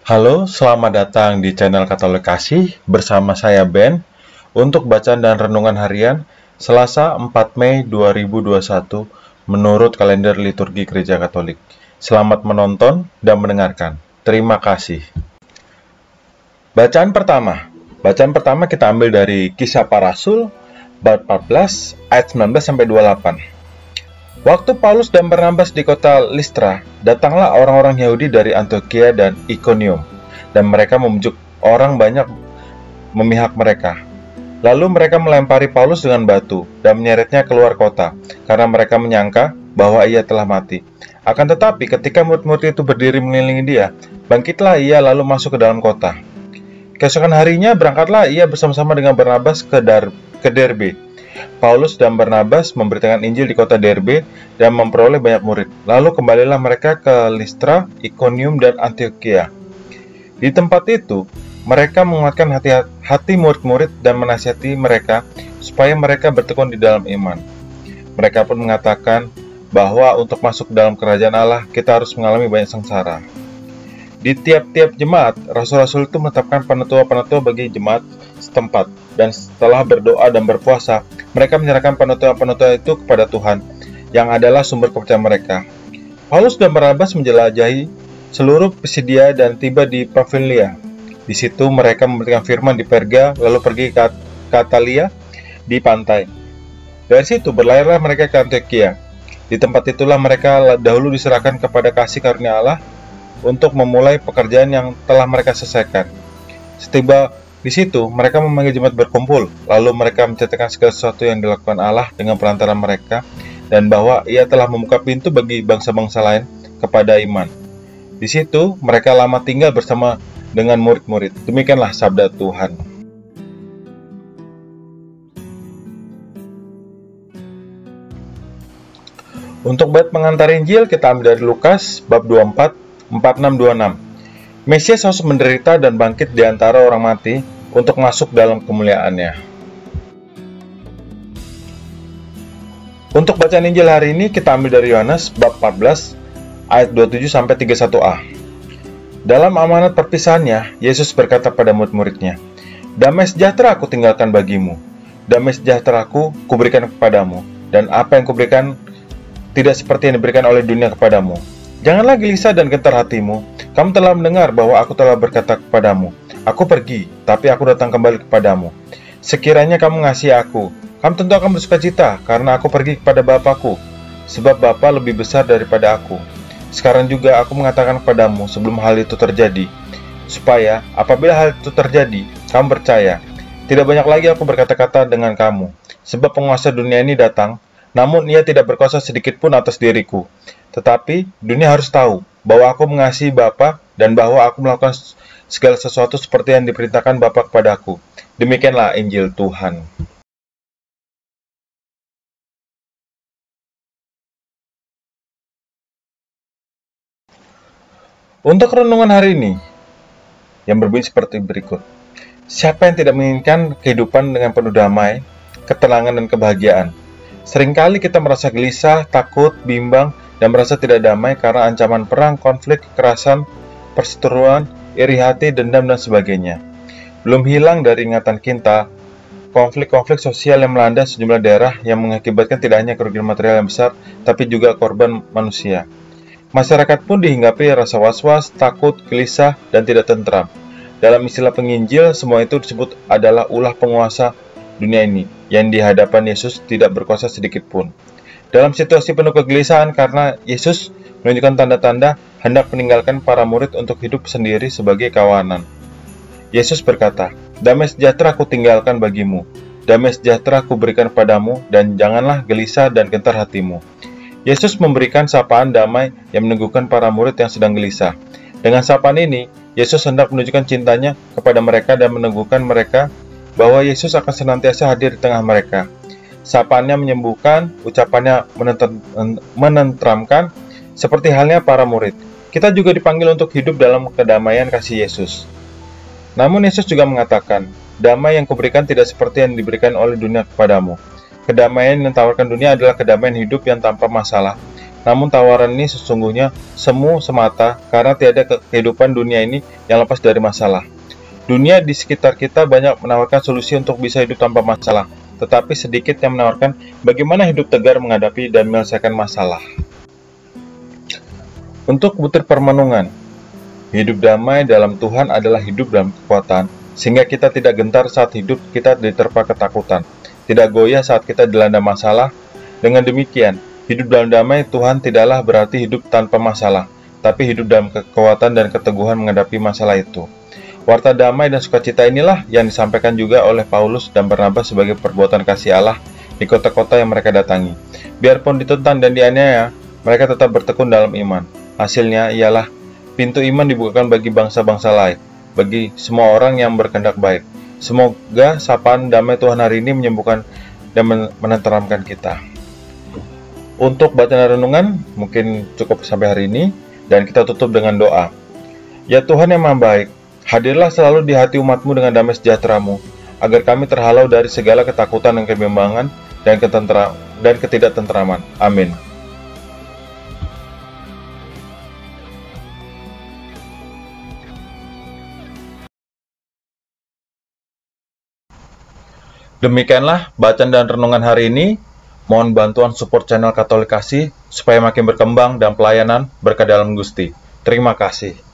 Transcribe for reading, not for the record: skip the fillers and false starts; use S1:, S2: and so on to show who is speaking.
S1: Halo, selamat datang di channel Katolik Kasih bersama saya Ben untuk bacaan dan renungan harian Selasa 4 Mei 2021 menurut kalender liturgi Gereja Katolik. Selamat menonton dan mendengarkan. Terima kasih. Bacaan pertama kita ambil dari Kisah Para Rasul bab 14 ayat 19 sampai 28. Waktu Paulus dan Barnabas di kota Listra, datanglah orang-orang Yahudi dari Antiokhia dan Ikonium, dan mereka membujuk orang banyak memihak mereka. Lalu mereka melempari Paulus dengan batu dan menyeretnya keluar kota, karena mereka menyangka bahwa ia telah mati. Akan tetapi ketika murid-murid itu berdiri mengelilingi dia, bangkitlah ia lalu masuk ke dalam kota. Keesokan harinya berangkatlah ia bersama-sama dengan Barnabas ke Derbe. Paulus dan Barnabas memberitakan Injil di kota Derbe dan memperoleh banyak murid. Lalu kembalilah mereka ke Listra, Ikonium, dan Antiokhia. Di tempat itu, mereka menguatkan hati murid-murid dan menasihati mereka supaya mereka bertekun di dalam iman. Mereka pun mengatakan bahwa untuk masuk dalam kerajaan Allah, kita harus mengalami banyak sengsara. Di tiap-tiap jemaat, rasul-rasul itu menetapkan penatua-penatua bagi jemaat setempat, dan setelah berdoa dan berpuasa, mereka menyerahkan penatua-penatua itu kepada Tuhan, yang adalah sumber kepercayaan mereka. Paulus dan Barnabas menjelajahi seluruh Pisidia dan tiba di Pamfilia. Di situ mereka memberikan firman di Perga, lalu pergi ke Atalia di pantai. Dari situ berlayarlah mereka ke Antiokhia. Di tempat itulah mereka dahulu diserahkan kepada kasih karunia Allah untuk memulai pekerjaan yang telah mereka selesaikan. Setiba di situ, mereka memanggil jemaat berkumpul, lalu mereka menceritakan segala sesuatu yang dilakukan Allah dengan perantara mereka, dan bahwa Ia telah membuka pintu bagi bangsa-bangsa lain kepada iman. Di situ, mereka lama tinggal bersama dengan murid-murid. Demikianlah sabda Tuhan. Untuk bait pengantar Injil, kita ambil dari Lukas bab 24, 46-26. Mesias harus menderita dan bangkit di antara orang mati untuk masuk dalam kemuliaannya. Untuk bacaan Injil hari ini kita ambil dari Yohanes bab 14 ayat 27-31a. Dalam amanat perpisahannya, Yesus berkata pada murid-muridnya, "Damai sejahtera aku tinggalkan bagimu, damai sejahtera aku kuberikan kepadamu, dan apa yang kuberikan tidak seperti yang diberikan oleh dunia kepadamu. Janganlah gelisah dan gentar hatimu. Kamu telah mendengar bahwa aku telah berkata kepadamu, aku pergi, tapi aku datang kembali kepadamu. Sekiranya kamu mengasihi aku, kamu tentu akan bersukacita, karena aku pergi kepada Bapa-Ku, sebab Bapa lebih besar daripada aku. Sekarang juga aku mengatakan kepadamu sebelum hal itu terjadi, supaya apabila hal itu terjadi, kamu percaya. Tidak banyak lagi aku berkata-kata dengan kamu, sebab penguasa dunia ini datang, namun ia tidak berkuasa sedikit pun atas diriku. Tetapi dunia harus tahu bahwa aku mengasihi Bapa dan bahwa aku melakukan segala sesuatu seperti yang diperintahkan Bapa kepadaku. Demikianlah Injil Tuhan." Untuk renungan hari ini yang berbunyi seperti berikut. Siapa yang tidak menginginkan kehidupan dengan penuh damai, ketenangan dan kebahagiaan? Seringkali kita merasa gelisah, takut, bimbang, dan merasa tidak damai karena ancaman perang, konflik, kekerasan, perseteruan, iri hati, dendam, dan sebagainya. Belum hilang dari ingatan kita, konflik-konflik sosial yang melanda sejumlah daerah yang mengakibatkan tidak hanya kerugian material yang besar, tapi juga korban manusia. Masyarakat pun dihinggapi rasa was-was, takut, gelisah, dan tidak tentram. Dalam istilah penginjil, semua itu disebut adalah ulah penguasa dunia ini, yang di hadapan Yesus tidak berkuasa sedikit pun. Dalam situasi penuh kegelisahan karena Yesus menunjukkan tanda-tanda hendak meninggalkan para murid untuk hidup sendiri sebagai kawanan. Yesus berkata, "Damai sejahtera aku tinggalkan bagimu, damai sejahtera aku berikan padamu, dan janganlah gelisah dan gentar hatimu." Yesus memberikan sapaan damai yang meneguhkan para murid yang sedang gelisah. Dengan sapaan ini, Yesus hendak menunjukkan cintanya kepada mereka dan meneguhkan mereka bahwa Yesus akan senantiasa hadir di tengah mereka. Sapaannya menyembuhkan, ucapannya menenteramkan, seperti halnya para murid. Kita juga dipanggil untuk hidup dalam kedamaian kasih Yesus. Namun Yesus juga mengatakan, "Damai yang kuberikan tidak seperti yang diberikan oleh dunia kepadamu." Kedamaian yang ditawarkan dunia adalah kedamaian hidup yang tanpa masalah, Namun tawaran ini sesungguhnya semu semata karena tiada kehidupan dunia ini yang lepas dari masalah. Dunia di sekitar kita banyak menawarkan solusi untuk bisa hidup tanpa masalah, tetapi sedikit yang menawarkan bagaimana hidup tegar menghadapi dan menyelesaikan masalah. Untuk butir permenungan, hidup damai dalam Tuhan adalah hidup dalam kekuatan, sehingga kita tidak gentar saat hidup kita diterpa ketakutan, tidak goyah saat kita dilanda masalah. Dengan demikian, hidup dalam damai Tuhan tidaklah berarti hidup tanpa masalah, tapi hidup dalam kekuatan dan keteguhan menghadapi masalah itu. Warta damai dan sukacita inilah yang disampaikan juga oleh Paulus dan Barnabas sebagai perbuatan kasih Allah di kota-kota yang mereka datangi. Biarpun ditentang dan dianiaya, mereka tetap bertekun dalam iman. Hasilnya ialah pintu iman dibukakan bagi bangsa-bangsa lain, bagi semua orang yang berkehendak baik. Semoga sapaan damai Tuhan hari ini menyembuhkan dan menenteramkan kita. Untuk bacaan renungan mungkin cukup sampai hari ini, dan kita tutup dengan doa. Ya Tuhan yang Maha Baik, hadirlah selalu di hati umat-Mu dengan damai sejahtera-Mu, agar kami terhalau dari segala ketakutan dan kebimbangan dan ketidaktentraman. Amin. Demikianlah bacaan dan renungan hari ini. Mohon bantuan support channel Katolik Kasih supaya makin berkembang dan pelayanan berkah dalam Gusti. Terima kasih.